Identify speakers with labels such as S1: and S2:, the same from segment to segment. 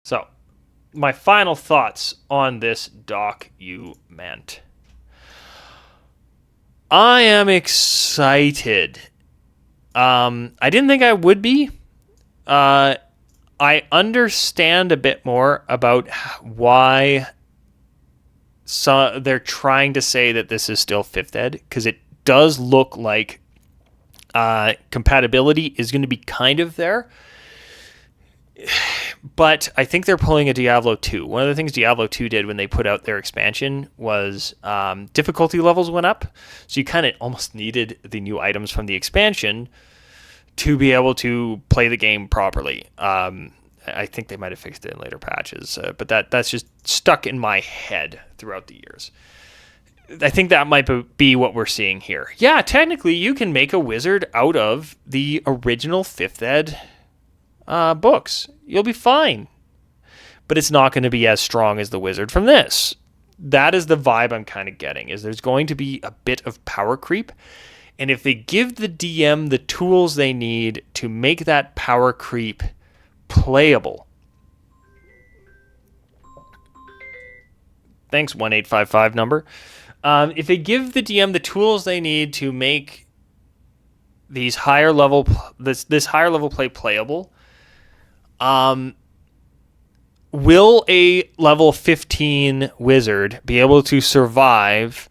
S1: So, my final thoughts on this document. I am excited. I didn't think I would be. Uh, I understand a bit more about why they're trying to say that this is still 5th ed, because it does look like compatibility is going to be kind of there. But I think they're pulling a Diablo 2. One of the things Diablo 2 did when they put out their expansion was difficulty levels went up. So you kind of almost needed the new items from the expansion to be able to play the game properly. I think they might have fixed it in later patches, but that's just stuck in my head throughout the years. I think that might be what we're seeing here. Yeah, technically you can make a wizard out of the original 5th ed books. You'll be fine. But it's not going to be as strong as the wizard from this. That is the vibe I'm kind of getting, is there's going to be a bit of power creep. And if they give the DM the tools they need to make that power creep playable. Thanks, 1855 number. If they give the DM the tools they need to make these higher level this higher level play playable, will a level 15 wizard be able to survive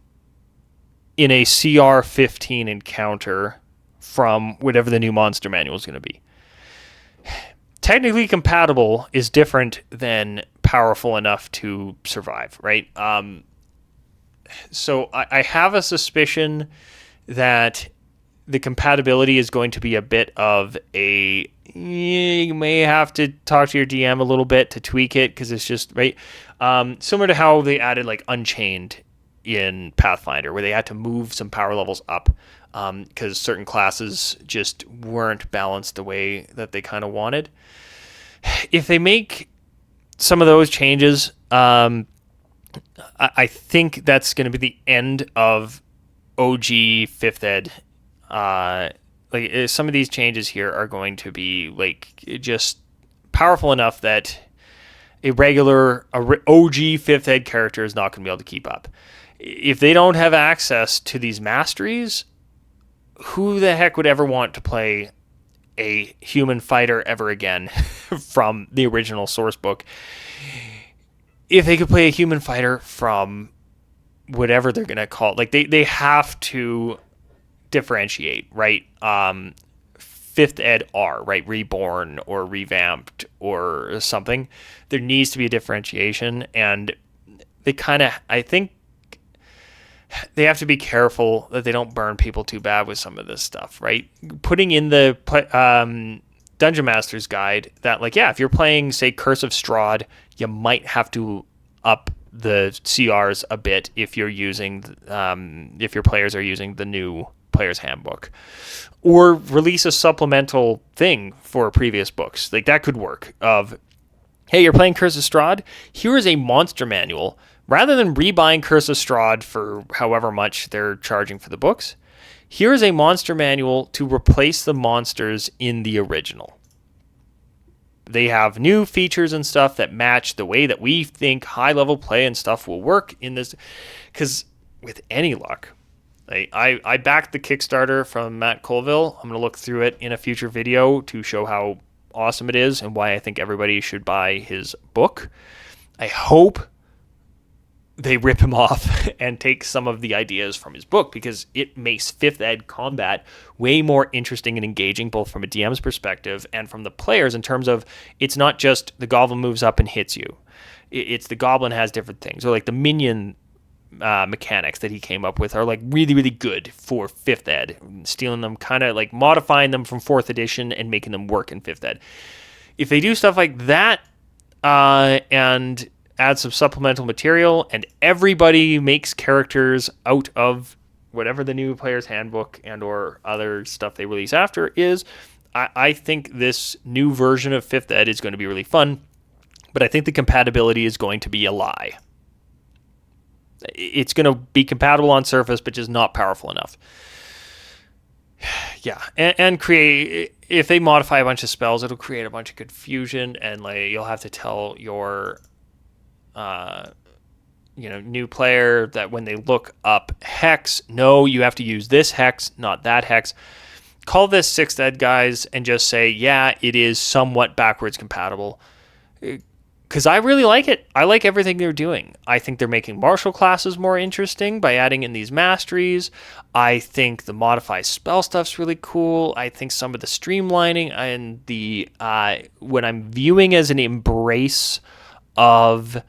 S1: in a CR 15 encounter from whatever the new monster manual is going to be? Technically compatible is different than powerful enough to survive, right? So I have a suspicion that the compatibility is going to be a bit of a, you may have to talk to your DM a little bit to tweak it, because it's just, right, similar to how they added like Unchained in Pathfinder, where they had to move some power levels up because certain classes just weren't balanced the way that they kind of wanted. If they make some of those changes, I think that's going to be the end of OG 5th ed. Like some of these changes here are going to be like just powerful enough that a regular OG 5th ed character is not going to be able to keep up. If they don't have access to these masteries, who the heck would ever want to play a human fighter ever again from the original source book? If they could play a human fighter from whatever they're going to call it, like they have to differentiate, right? 5th ed R, right? Reborn or revamped or something. There needs to be a differentiation, and they kind of, I think they have to be careful that they don't burn people too bad with some of this stuff, right? Putting in the Dungeon Master's Guide that, like, yeah, if you're playing, say, Curse of Strahd, you might have to up the CRs a bit if you're using, if your players are using the new Player's Handbook, or release a supplemental thing for previous books. Like, that could work. Of, hey, you're playing Curse of Strahd, here is a monster manual. Rather than rebuying Curse of Strahd for however much they're charging for the books, here is a monster manual to replace the monsters in the original. They have new features and stuff that match the way that we think high-level play and stuff will work in this. Because with any luck, I backed the Kickstarter from Matt Colville. I'm going to look through it in a future video to show how awesome it is and why I think everybody should buy his book. I hope they rip him off and take some of the ideas from his book, because it makes 5th ed combat way more interesting and engaging, both from a DM's perspective and from the players, in terms of it's not just the goblin moves up and hits you. It's the goblin has different things, or like the minion mechanics that he came up with are like really, really good for 5th ed, stealing them, kind of like modifying them from 4th edition and making them work in 5th ed. If they do stuff like that, and add some supplemental material, and everybody makes characters out of whatever the new Player's Handbook and or other stuff they release after is, I think this new version of 5th ed is going to be really fun, but I think the compatibility is going to be a lie. It's going to be compatible on surface, but just not powerful enough. Yeah, and create, if they modify a bunch of spells, it'll create a bunch of confusion, and like you'll have to tell your new player that when they look up hex, no, you have to use this hex, not that hex. Call this 6th ed, guys, and just say, yeah, it is somewhat backwards compatible. Because I really like it. I like everything they're doing. I think they're making martial classes more interesting by adding in these masteries. I think the modified spell stuff's really cool. I think some of the streamlining and the what I'm viewing as an embrace of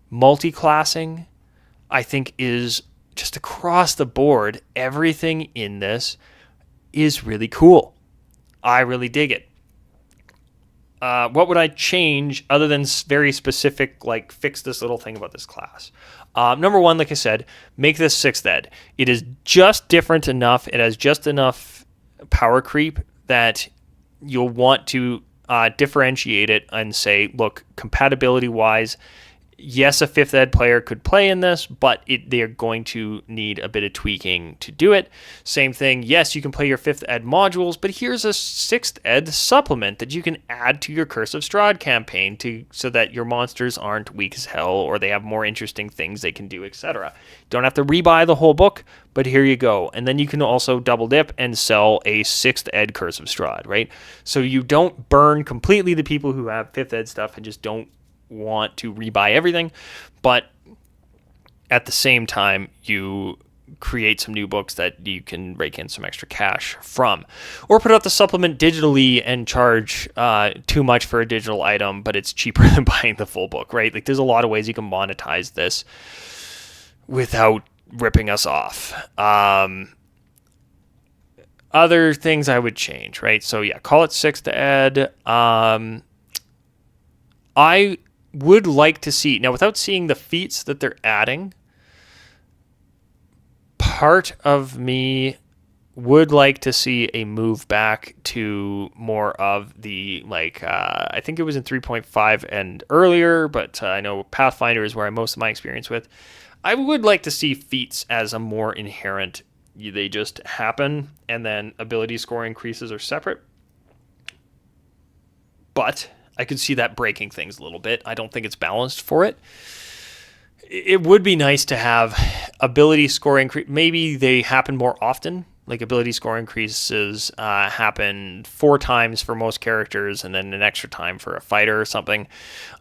S1: multi-classing, I think is just across the board. Everything in this is really cool. I really dig it. What would I change other than very specific, like fix this little thing about this class? Number one, like I said, make this 6th ed. It is just different enough. It has just enough power creep that you'll want to differentiate it and say, look, compatibility-wise, yes, a 5th ed player could play in this, but they're going to need a bit of tweaking to do it. Same thing, yes, you can play your 5th ed modules, but here's a 6th ed supplement that you can add to your Curse of Strahd campaign so that your monsters aren't weak as hell or they have more interesting things they can do, etc. Don't have to rebuy the whole book, but here you go. And then you can also double dip and sell a 6th ed Curse of Strahd, right? So you don't burn completely the people who have 5th ed stuff and just don't want to rebuy everything, but at the same time you create some new books that you can rake in some extra cash from, or put out the supplement digitally and charge too much for a digital item, but it's cheaper than buying the full book, right? Like there's a lot of ways you can monetize this without ripping us off. Other things I would change, right? So yeah, call it 6th ed. I would like to see, now without seeing the feats that they're adding, part of me would like to see a move back to more of the, like, I think it was in 3.5 and earlier, but I know Pathfinder is where I most of my experience with. I would like to see feats as a more inherent, they just happen, and then ability score increases are separate. But I could see that breaking things a little bit. I don't think it's balanced for it. It would be nice to have ability score increase. Maybe they happen more often. Like ability score increases happen 4 times for most characters, and then an extra time for a fighter or something,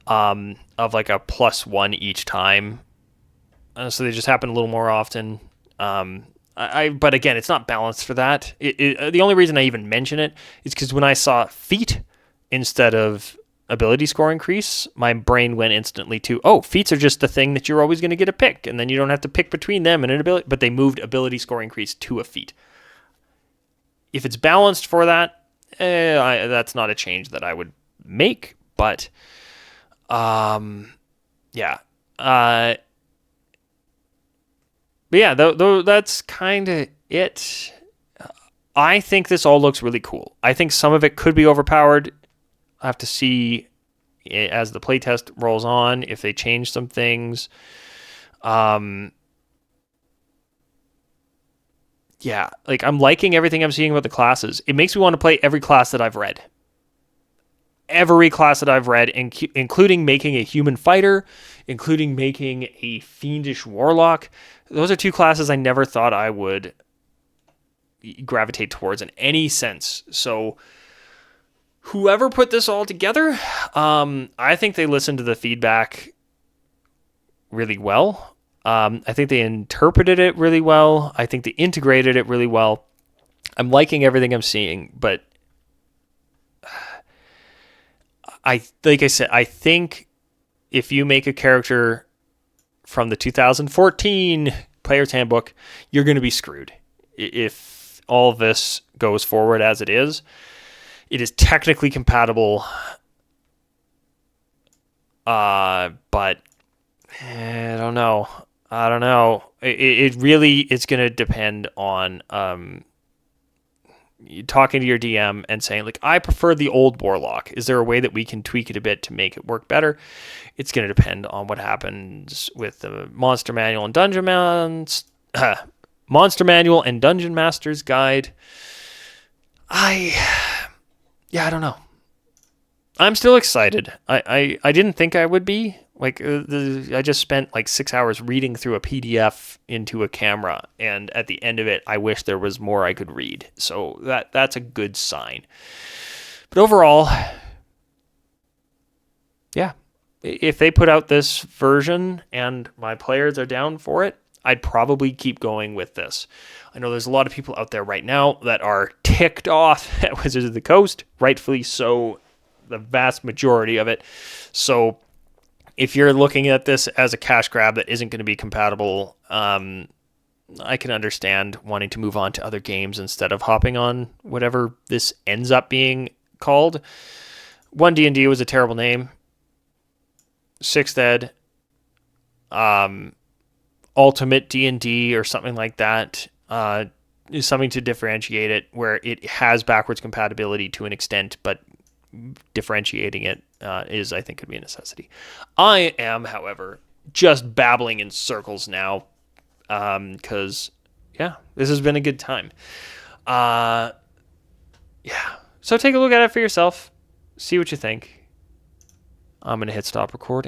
S1: of like a +1 each time. So they just happen a little more often. But again, it's not balanced for that. The only reason I even mention it is because when I saw feat instead of ability score increase, my brain went instantly to, oh, feats are just the thing that you're always going to get a pick, and then you don't have to pick between them and an ability, but they moved ability score increase to a feat. If it's balanced for that, that's not a change that I would make, but yeah. But yeah, that's kind of it. I think this all looks really cool. I think some of it could be overpowered. I have to see as the playtest rolls on if they change some things. Yeah, like I'm liking everything I'm seeing about the classes. It makes me want to play every class that I've read. Every class that I've read, including making a human fighter, including making a fiendish warlock. Those are 2 classes I never thought I would gravitate towards in any sense. So whoever put this all together, I think they listened to the feedback really well. I think they interpreted it really well. I think they integrated it really well. I'm liking everything I'm seeing, but like I said, I think if you make a character from the 2014 Player's Handbook, you're going to be screwed. If all of this goes forward as it is technically compatible, but I don't know. It really, it's going to depend on talking to your DM and saying, like, I prefer the old Warlock. Is there a way that we can tweak it a bit to make it work better? It's going to depend on what happens with the Monster Manual and Dungeon Master's Guide. I don't know. I'm still excited. I didn't think I would be. Like, I just spent like 6 hours reading through a PDF into a camera, and at the end of it, I wish there was more I could read. So that's a good sign. But overall, yeah, if they put out this version and my players are down for it, I'd probably keep going with this. I know there's a lot of people out there right now that are ticked off at Wizards of the Coast, rightfully so, the vast majority of it. So if you're looking at this as a cash grab that isn't going to be compatible, I can understand wanting to move on to other games instead of hopping on whatever this ends up being called. One D&D was a terrible name. Sixth Ed, Ultimate D&D or something like that is something to differentiate it, where it has backwards compatibility to an extent, but differentiating it is, I think, could be a necessity. I am, however, just babbling in circles now because, yeah, this has been a good time. Yeah. So take a look at it for yourself. See what you think. I'm going to hit stop recording.